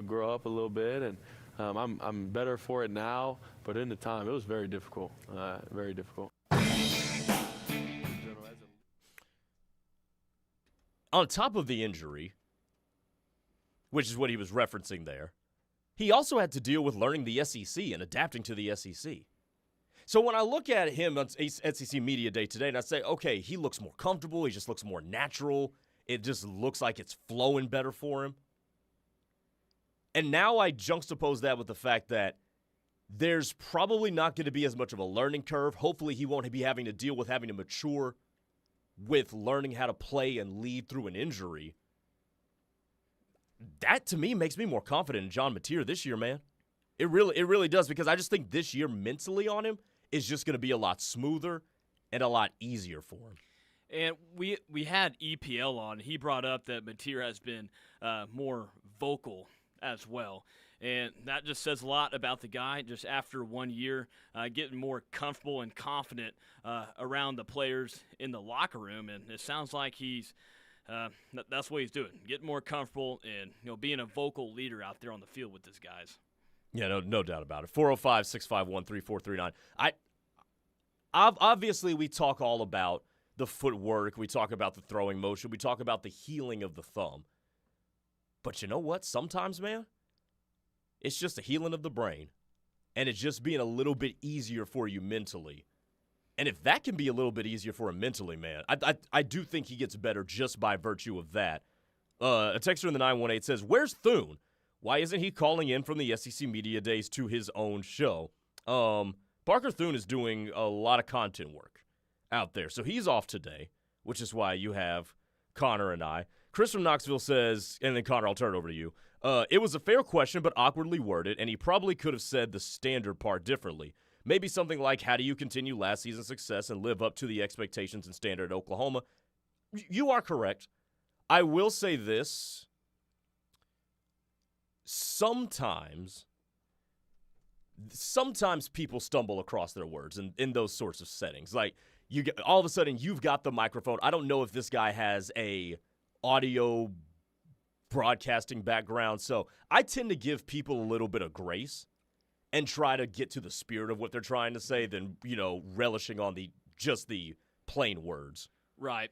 Speaker 16: grow up a little bit, and I'm better for it now. But in the time, it was very difficult, very difficult.
Speaker 3: On top of the injury, which is what he was referencing there, he also had to deal with learning the SEC and adapting to the SEC. So when I look at him on SEC Media Day today and I say, okay, he looks more comfortable, he just looks more natural, it just looks like it's flowing better for him. And now I juxtapose that with the fact that there's probably not going to be as much of a learning curve. Hopefully he won't be having to deal with having to mature with learning how to play and lead through an injury. That, to me, makes me more confident in John Mateer this year, man. It really does, because I just think this year mentally on him is just going to be a lot smoother and a lot easier for him.
Speaker 4: And we had EPL on. He brought up that Mateer has been more vocal as well. And that just says a lot about the guy just after 1 year, getting more comfortable and confident around the players in the locker room. And it sounds like that's what he's doing, getting more comfortable and being a vocal leader out there on the field with his guys.
Speaker 3: Yeah, no doubt about it. 405-651-3439. Obviously, we talk all about the footwork. We talk about the throwing motion. We talk about the healing of the thumb. But you know what? Sometimes, man, it's just a healing of the brain, and it's just being a little bit easier for you mentally. And if that can be a little bit easier for him mentally, man, I do think he gets better just by virtue of that. A texter in the 918 says, "Where's Thune? Why isn't he calling in from the SEC Media Days to his own show?" Parker Thune is doing a lot of content work out there, so he's off today, which is why you have Connor and I. Chris from Knoxville says, and then Connor, I'll turn it over to you. It was a fair question, but awkwardly worded, and he probably could have said the standard part differently. Maybe something like, how do you continue last season's success and live up to the expectations and standard at Oklahoma? You are correct. I will say this. Sometimes people stumble across their words in those sorts of settings. Like, all of a sudden, you've got the microphone. I don't know if this guy has a audio broadcasting background, so I tend to give people a little bit of grace and try to get to the spirit of what they're trying to say than, relishing on just the plain words.
Speaker 4: Right.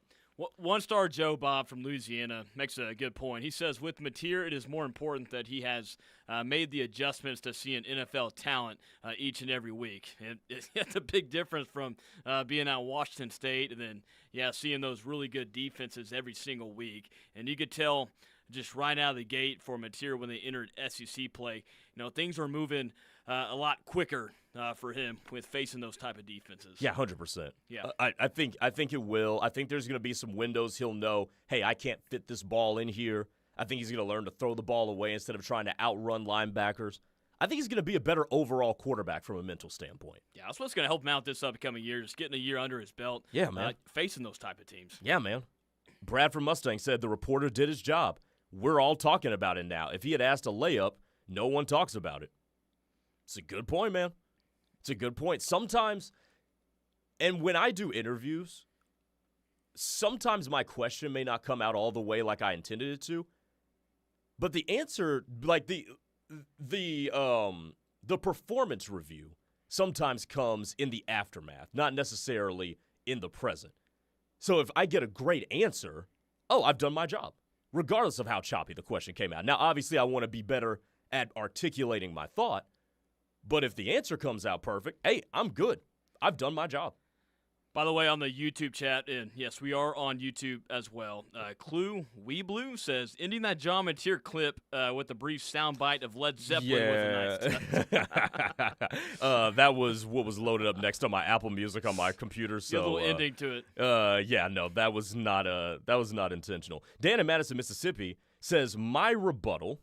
Speaker 4: One-star Joe Bob from Louisiana makes a good point. He says, with Mateer, it is more important that he has made the adjustments to seeing NFL talent each and every week. And it's a big difference from being at Washington State and then, seeing those really good defenses every single week. And you could tell just right out of the gate for Mateer when they entered SEC play, things were moving a lot quicker for him with facing those type of defenses.
Speaker 3: Yeah, 100%.
Speaker 4: Yeah,
Speaker 3: I think it will. I think there's going to be some windows he'll know, hey, I can't fit this ball in here. I think he's going to learn to throw the ball away instead of trying to outrun linebackers. I think he's going to be a better overall quarterback from a mental standpoint.
Speaker 4: Yeah, that's what's going to help him out this upcoming year, just getting a year under his belt.
Speaker 3: Yeah, man.
Speaker 4: Facing those type of teams.
Speaker 3: Yeah, man. Brad from Mustang said the reporter did his job. We're all talking about it now. If he had asked a layup, no one talks about it. It's a good point, man. It's a good point. Sometimes, and when I do interviews, sometimes my question may not come out all the way like I intended it to, but the answer, like the performance review sometimes comes in the aftermath, not necessarily in the present. So if I get a great answer, I've done my job, regardless of how choppy the question came out. Now, obviously, I want to be better at articulating my thought, but if the answer comes out perfect, hey, I'm good. I've done my job.
Speaker 4: By the way, on the YouTube chat, and yes, we are on YouTube as well. Clue Weeblue says, ending that John Mateer clip with a brief soundbite of Led Zeppelin was a nice touch.
Speaker 3: That was what was loaded up next to my Apple Music on my computer. So
Speaker 4: a little ending to it.
Speaker 3: That was not intentional. Dan in Madison, Mississippi says, my rebuttal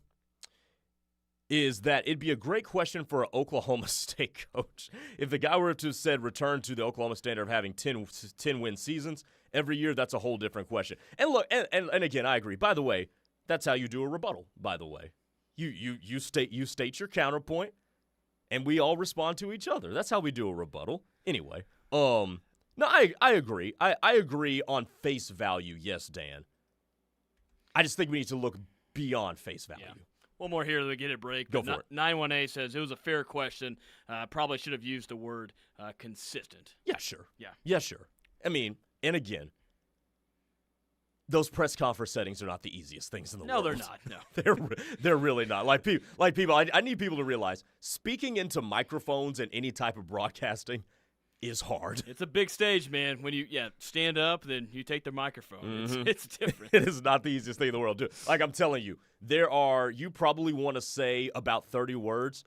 Speaker 3: is that it'd be a great question for an Oklahoma State coach. If the guy were to have said return to the Oklahoma standard of having 10-win seasons every year, that's a whole different question. And look, and again, I agree. By the way, that's how you do a rebuttal, by the way. You state your counterpoint, and we all respond to each other. That's how we do a rebuttal. Anyway, no, I agree. I agree on face value, yes, Dan. I just think we need to look beyond face value.
Speaker 4: Yeah. One more here to get a break.
Speaker 3: Go for it.
Speaker 4: 91A says it was a fair question. Probably should have used the word consistent.
Speaker 3: Yeah, sure.
Speaker 4: Yeah.
Speaker 3: Yeah, sure. I mean, and again, those press conference settings are not the easiest things in the world.
Speaker 4: No, they're not. No.
Speaker 3: They're really not. Like people, I need people to realize speaking into microphones and any type of broadcasting is hard.
Speaker 4: It's a big stage, man. When you stand up, then you take the microphone.
Speaker 3: Mm-hmm.
Speaker 4: It's different.
Speaker 3: It is not the easiest thing in the world to do. Like I'm telling you, you probably want to say about 30 words.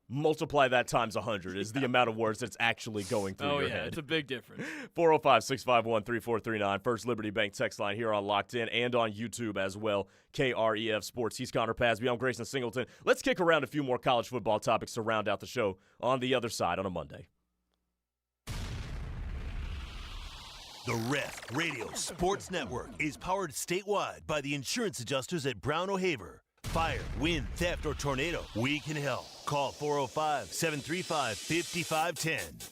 Speaker 3: Multiply that times 100 is the amount of words that's actually going through your head.
Speaker 4: It's a big difference.
Speaker 3: 405-651-3439, First Liberty Bank text line here on Locked In and on YouTube as well. KREF Sports. He's Connor Pasby. I'm Grayson Singleton. Let's kick around a few more college football topics to round out the show on the other side on a Monday.
Speaker 1: The Ref Radio Sports Network is powered statewide by the insurance adjusters at Brown O'Haver. Fire, wind, theft, or tornado, we can help. Call 405-735-5510.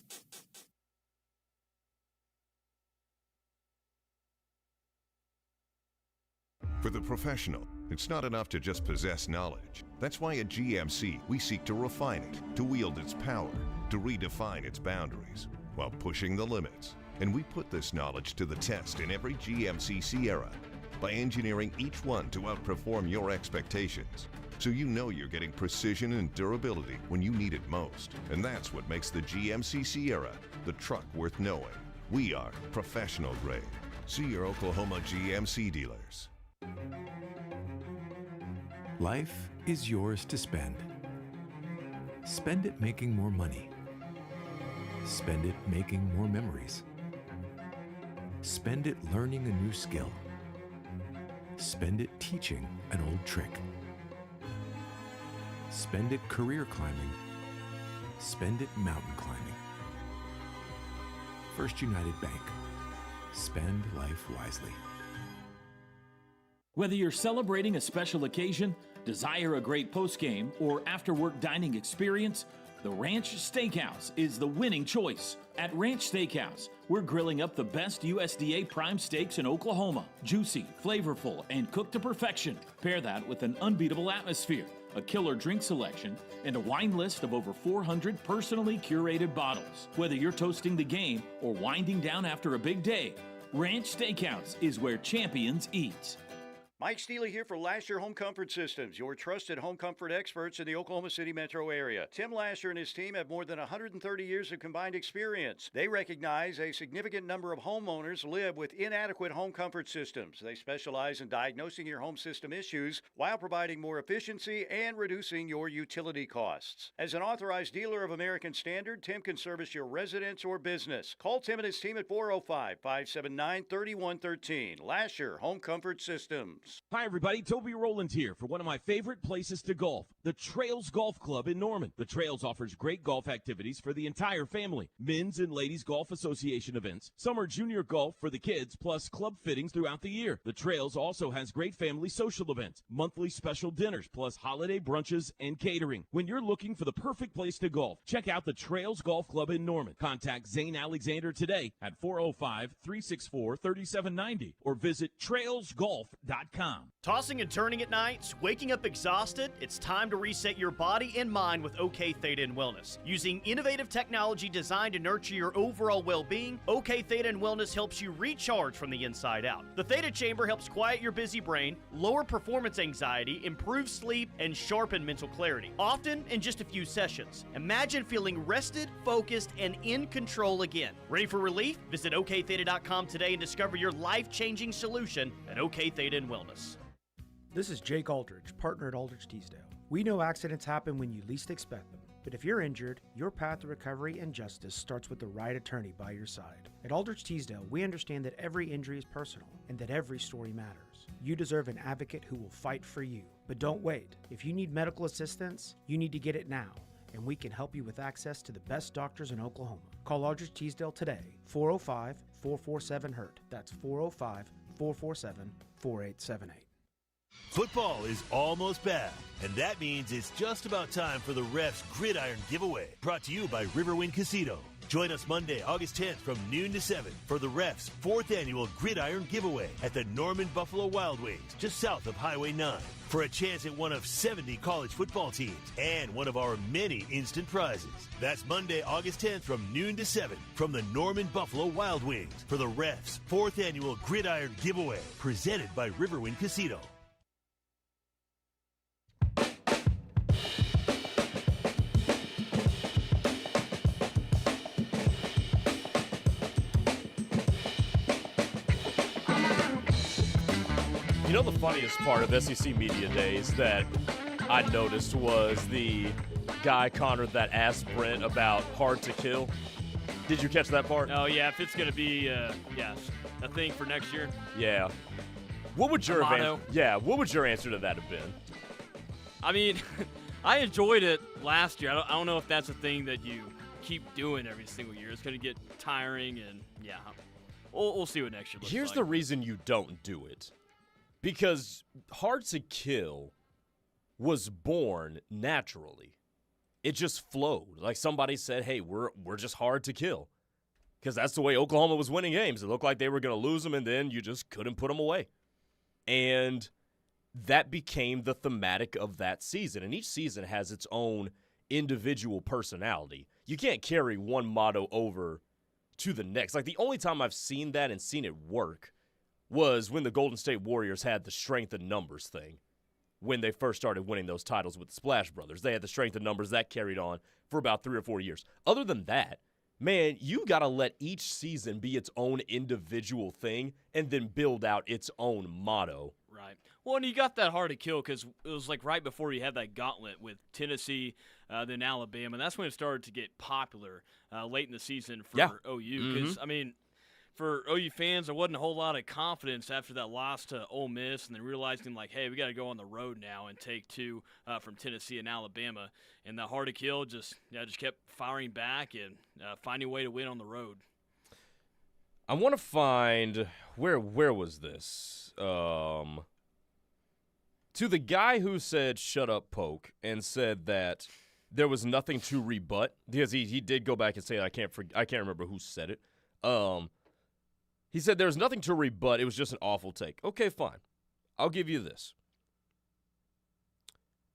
Speaker 17: For the professional, it's not enough to just possess knowledge. That's why at GMC, we seek to refine it, to wield its power, to redefine its boundaries, while pushing the limits. And we put this knowledge to the test in every GMC Sierra by engineering each one to outperform your expectations. So you know you're getting precision and durability when you need it most. And that's what makes the GMC Sierra the truck worth knowing. We are professional grade. See your Oklahoma GMC dealers.
Speaker 18: Life is yours to spend. Spend it making more money. Spend it making more memories. Spend it learning a new skill. Spend it teaching an old trick. Spend it career climbing. Spend it mountain climbing. First United Bank. Spend life wisely.
Speaker 19: Whether you're celebrating a special occasion, desire a great postgame, or after-work dining experience, the Ranch Steakhouse is the winning choice. At Ranch Steakhouse, we're grilling up the best USDA prime steaks in Oklahoma. Juicy, flavorful, and cooked to perfection. Pair that with an unbeatable atmosphere, a killer drink selection, and a wine list of over 400 personally curated bottles. Whether you're toasting the game or winding down after a big day, Ranch Steakhouse is where champions eat.
Speaker 11: Mike Steele here for Lasher Home Comfort Systems, your trusted home comfort experts in the Oklahoma City metro area. Tim Lasher and his team have more than 130 years of combined experience. They recognize a significant number of homeowners live with inadequate home comfort systems. They specialize in diagnosing your home system issues while providing more efficiency and reducing your utility costs. As an authorized dealer of American Standard, Tim can service your residence or business. Call Tim and his team at 405-579-3113. Lasher Home Comfort Systems.
Speaker 20: Hi, everybody. Toby Rowland here for one of my favorite places to golf, the Trails Golf Club in Norman. The Trails offers great golf activities for the entire family, men's and ladies golf association events, summer junior golf for the kids, plus club fittings throughout the year. The Trails also has great family social events, monthly special dinners, plus holiday brunches and catering. When you're looking for the perfect place to golf, check out the Trails Golf Club in Norman. Contact Zane Alexander today at 405-364-3790 or visit trailsgolf.com.
Speaker 11: Tossing and turning at nights, waking up exhausted? It's time to reset your body and mind with OK Theta and Wellness. Using innovative technology designed to nurture your overall well-being, OK Theta and Wellness helps you recharge from the inside out. The Theta Chamber helps quiet your busy brain, lower performance anxiety, improve sleep, and sharpen mental clarity, often in just a few sessions. Imagine feeling rested, focused, and in control again. Ready for relief? Visit OKTheta.com today and discover your life-changing solution at OK Theta and Wellness.
Speaker 21: This is Jake Aldridge, partner at Aldridge Teasdale. We know accidents happen when you least expect them, but if you're injured, your path to recovery and justice starts with the right attorney by your side. At Aldridge Teasdale, we understand that every injury is personal and that every story matters. You deserve an advocate who will fight for you. But don't wait. If you need medical assistance, you need to get it now, and we can help you with access to the best doctors in Oklahoma. Call Aldridge Teasdale today, 405-447-HURT. That's 405-447-4878.
Speaker 1: Football is almost back, and that means it's just about time for the Ref's Gridiron Giveaway, brought to you by Riverwind Casino. Join us Monday, August 10th from noon to 7 for the Refs' 4th annual Gridiron Giveaway at the Norman Buffalo Wild Wings, just south of Highway 9, for a chance at one of 70 college football teams and one of our many instant prizes. That's Monday, August 10th from noon to 7 from the Norman Buffalo Wild Wings for the Refs' 4th annual Gridiron Giveaway, presented by Riverwind Casino.
Speaker 3: You know, the funniest part of SEC Media Days that I noticed was the guy, Connor, that asked Brent about hard to kill. Did you catch that part?
Speaker 4: Oh, yeah, if it's going to be, a thing for next year.
Speaker 3: Yeah. What would your what would your answer to that have been?
Speaker 4: I mean, I enjoyed it last year. I don't know if that's a thing that you keep doing every single year. It's going to get tiring, and, we'll see what next year looks like.
Speaker 3: Here's the reason you don't do it. Because hard to kill was born naturally. It just flowed. Like somebody said, hey, we're just hard to kill. Because that's the way Oklahoma was winning games. It looked like they were going to lose them, and then you just couldn't put them away. And that became the thematic of that season. And each season has its own individual personality. You can't carry one motto over to the next. Like the only time I've seen that and seen it work was when the Golden State Warriors had the strength in numbers thing when they first started winning those titles with the Splash Brothers. They had the strength in numbers. That carried on for about 3 or 4 years. Other than that, man, you got to let each season be its own individual thing and then build out its own motto.
Speaker 4: Right. Well, and you got that hard to kill because it was like right before you had that gauntlet with Tennessee, then Alabama. And that's when it started to get popular late in the season for OU. Because, I mean, for OU fans, there wasn't a whole lot of confidence after that loss to Ole Miss, and then realizing, like, hey, we got to go on the road now and take 2 from Tennessee and Alabama. And the hard to kill just kept firing back and finding a way to win on the road.
Speaker 3: I want to find where was this? To the guy who said "shut up, Poke" and said that there was nothing to rebut, because he did go back and say I can't remember who said it. He said there's nothing to rebut. It was just an awful take. Okay, fine. I'll give you this.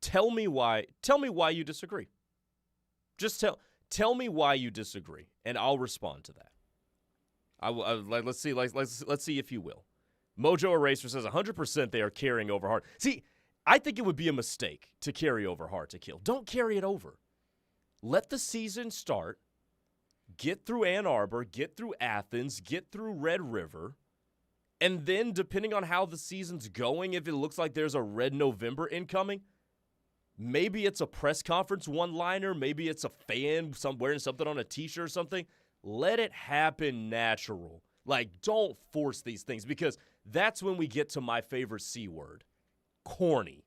Speaker 3: Tell me why you disagree. Just tell me why you disagree, and I'll respond to that. Let's see if you will. Mojo Eraser says 100% they are carrying over hard. See, I think it would be a mistake to carry over hard to kill. Don't carry it over. Let the season start. Get through Ann Arbor, get through Athens, get through Red River, and then depending on how the season's going, if it looks like there's a Red November incoming, maybe it's a press conference one-liner, maybe it's a fan wearing something on a T-shirt or something. Let it happen natural. Like, don't force these things, because that's when we get to my favorite C word, corny.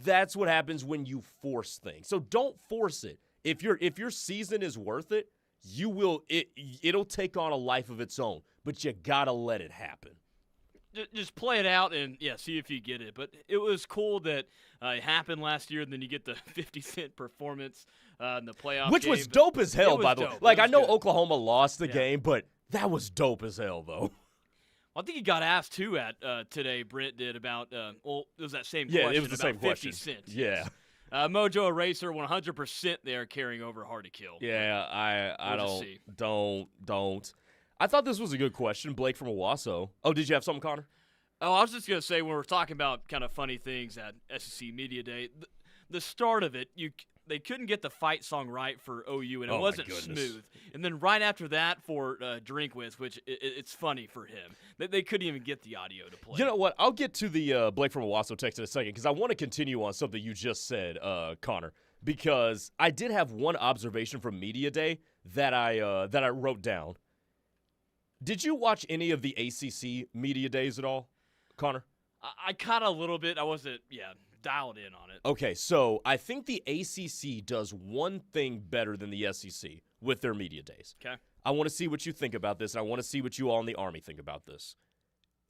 Speaker 3: That's what happens when you force things. So don't force it. If your season is worth it, it'll take on a life of its own, but you gotta let it happen.
Speaker 4: Just play it out and see if you get it. But it was cool that it happened last year, and then you get the 50-cent performance in the playoff
Speaker 3: Which
Speaker 4: game.
Speaker 3: was dope as hell, by the way. Like, I know
Speaker 4: good.
Speaker 3: Oklahoma lost the game, but that was dope as hell, though.
Speaker 4: Well, I think he got asked too at today. Brent did about it was that same question.
Speaker 3: Yeah, it was the
Speaker 4: about
Speaker 3: same
Speaker 4: 50
Speaker 3: question.
Speaker 4: cents.
Speaker 3: Yeah.
Speaker 4: Mojo Eraser, 100% they are carrying over hard to kill.
Speaker 3: Yeah, I
Speaker 4: We'll just
Speaker 3: don't. I thought this was a good question, Blake from Owasso. Oh, did you have something, Connor?
Speaker 4: Oh, I was just going to say, when we're talking about kind of funny things at SEC Media Day, the start of it, they couldn't get the fight song right for OU, and it wasn't smooth. And then right after that for Drinkwitz, which it's funny for him. They couldn't even get the audio to play.
Speaker 3: You know what? I'll get to the Blake from Owasso text in a second, because I want to continue on something you just said, Connor, because I did have one observation from Media Day that I wrote down. Did you watch any of the ACC Media Days at all, Connor?
Speaker 4: I caught a little bit. I wasn't, dialed in on it.
Speaker 3: Okay, so I think the ACC does one thing better than the SEC with their Media Days.
Speaker 4: Okay.
Speaker 3: I want to see what you think about this, and I want to see what you all in the Army think about this.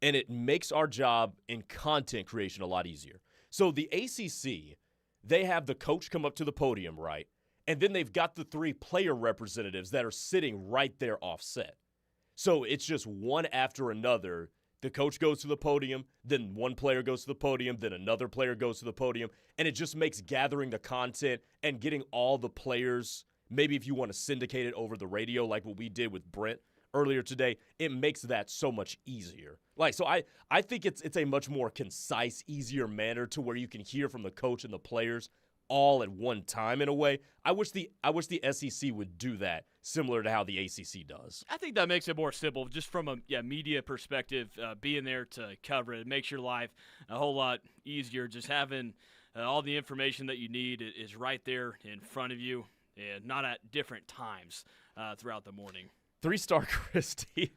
Speaker 3: And it makes our job in content creation a lot easier. So the ACC, they have the coach come up to the podium, right? And then they've got the 3 player representatives that are sitting right there offset. So it's just one after another. The coach goes to the podium, then one player goes to the podium, then another player goes to the podium, and it just makes gathering the content and getting all the players, maybe if you want to syndicate it over the radio like what we did with Brent earlier today, it makes that so much easier. So I think it's a much more concise, easier manner to where you can hear from the coach and the players all at one time in a way. I wish the SEC would do that, similar to how the ACC does.
Speaker 4: I think that makes it more simple, just from a media perspective, being there to cover it. It makes your life a whole lot easier. Just having all the information that you need is right there in front of you, and not at different times throughout the morning.
Speaker 3: 3-star Christy.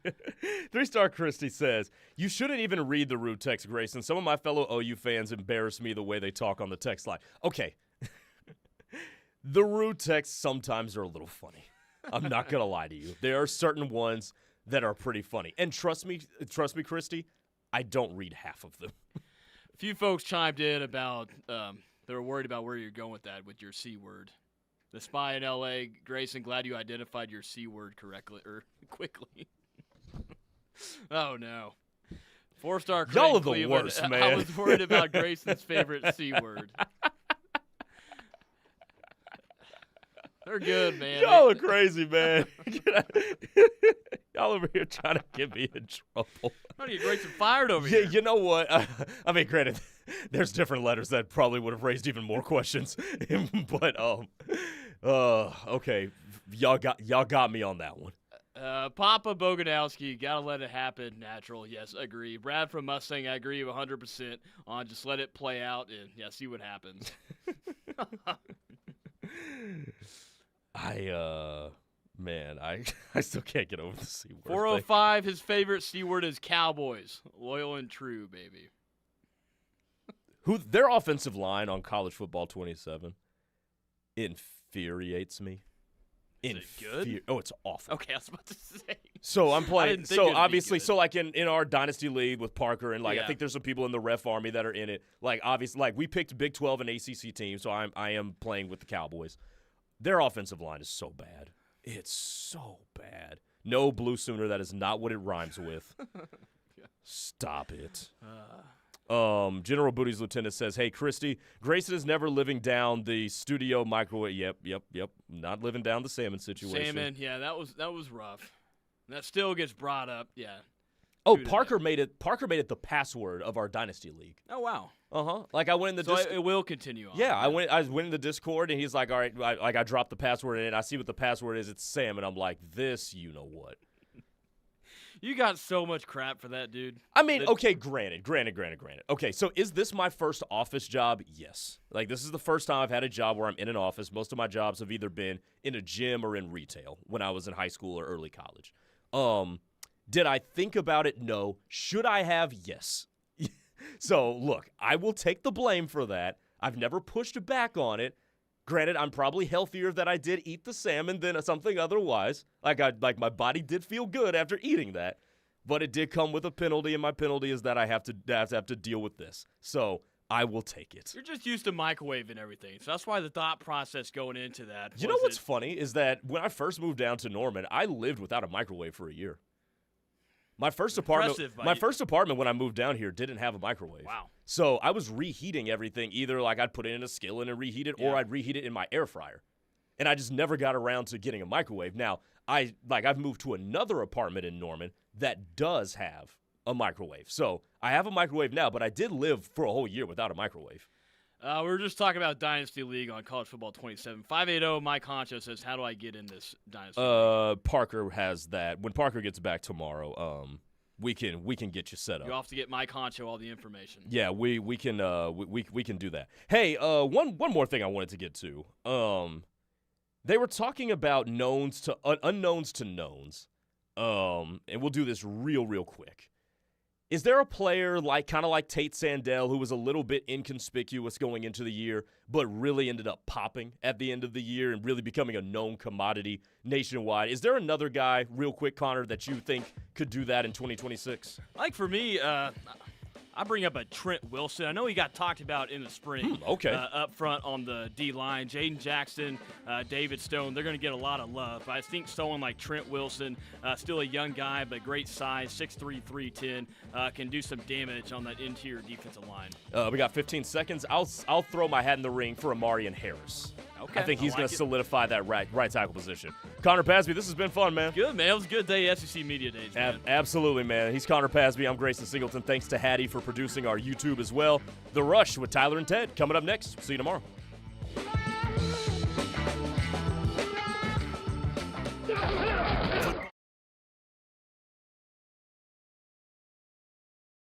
Speaker 3: 3-star Christy says, you shouldn't even read the rude text, Grayson. Some of my fellow OU fans embarrass me the way they talk on the text line. Okay. The rude texts sometimes are a little funny. I'm not going to lie to you. There are certain ones that are pretty funny. And trust me, Christy, I don't read half of them.
Speaker 4: A few folks chimed in about they were worried about where you're going with that, with your C word. The spy in L.A., Grayson, glad you identified your C word correctly or quickly. Oh, no. 4-star Craig
Speaker 3: Y'all are the
Speaker 4: Cleveland.
Speaker 3: worst, man.
Speaker 4: I was worried about Grayson's favorite C word. They're good, man.
Speaker 3: Y'all are crazy, man. Y'all over here trying to get me in trouble.
Speaker 4: How do you get Grayson fired over here?
Speaker 3: You know what? I mean, granted, there's different letters that probably would have raised even more questions. But, okay. Y'all got me on that one.
Speaker 4: Papa Boganowski, gotta let it happen. Natural, yes, agree. Brad from Mustang, I agree 100% on just let it play out and, see what happens. I still can't get over the C word. 405, his favorite C word is Cowboys. Loyal and true, baby.
Speaker 3: Their offensive line on College Football 27 infuriates me.
Speaker 4: Is it good?
Speaker 3: Oh, it's awful.
Speaker 4: Okay, I was about to say.
Speaker 3: So I'm playing. So obviously,
Speaker 4: so
Speaker 3: like in our dynasty league with Parker and I think there's some people in the ref army that are in it. Like obviously, like we picked Big 12 and ACC teams, so I am playing with the Cowboys. Their offensive line is so bad. It's so bad. No Blue Sooner. That is not what it rhymes with. Stop it. General Booty's lieutenant says, hey, Christy, Grayson is never living down the studio microwave. Yep. Not living down the salmon situation.
Speaker 4: Salmon, yeah, that was rough. That still gets brought up, yeah.
Speaker 3: Oh, Parker made it the password of our dynasty league.
Speaker 4: Oh, wow.
Speaker 3: Uh-huh. Like I went in the Discord.
Speaker 4: It will continue on.
Speaker 3: Yeah, I went in the Discord and he's like, all right, I dropped the password in it. I see what the password is. It's Sam. And I'm like, this, you know what?
Speaker 4: You got so much crap for that, dude.
Speaker 3: I mean, okay, granted. Okay, so is this my first office job? Yes. Like, this is the first time I've had a job where I'm in an office. Most of my jobs have either been in a gym or in retail when I was in high school or early college. Did I think about it? No. Should I have? Yes. So, look, I will take the blame for that. I've never pushed back on it. Granted, I'm probably healthier that I did eat the salmon than something otherwise. Like my body did feel good after eating that, but it did come with a penalty, and my penalty is that I have to deal with this. So I will take it.
Speaker 4: You're just used to microwaving everything, so that's why the thought process going into that.
Speaker 3: You know what's funny is that when I first moved down to Norman, I lived without a microwave for a year. My first apartment when I moved down here didn't have a microwave.
Speaker 4: Wow.
Speaker 3: So I was reheating everything. Either like I'd put it in a skillet and reheat it, or I'd reheat it in my air fryer. And I just never got around to getting a microwave. Now, I've moved to another apartment in Norman that does have a microwave. So I have a microwave now, but I did live for a whole year without a microwave.
Speaker 4: We were just talking about Dynasty League on College Football 27. 580 Mike Honcho says, how do I get in this Dynasty League?
Speaker 3: Parker has that. When Parker gets back tomorrow, we can get you set up.
Speaker 4: You'll have to get Mike Honcho all the information.
Speaker 3: Yeah, we can do that. Hey, one more thing I wanted to get to. They were talking about unknowns to knowns. And we'll do this real quick. Is there a player kind of like Tate Sandell who was a little bit inconspicuous going into the year, but really ended up popping at the end of the year and really becoming a known commodity nationwide? Is there another guy, real quick, Connor, that you think could do that in 2026?
Speaker 4: Like for me, I bring up a Trent Wilson. I know he got talked about in the spring.
Speaker 3: Okay.
Speaker 4: Up front on the D-line. Jaden Jackson, David Stone, they're going to get a lot of love. But I think someone like Trent Wilson, still a young guy, but great size, 6'3", 310, can do some damage on that interior defensive line.
Speaker 3: We got 15 seconds. I'll throw my hat in the ring for Amarian Harris.
Speaker 4: Okay.
Speaker 3: I think he's going to
Speaker 4: it.
Speaker 3: solidify that right tackle position. Connor Pasby, this has been fun, man.
Speaker 4: Good, man. It was a good day, SEC Media Days, man.
Speaker 3: Absolutely, man. He's Connor Pasby. I'm Grayson Singleton. Thanks to Hattie for producing our YouTube as well. The Rush with Tyler and Ted coming up next. See you tomorrow.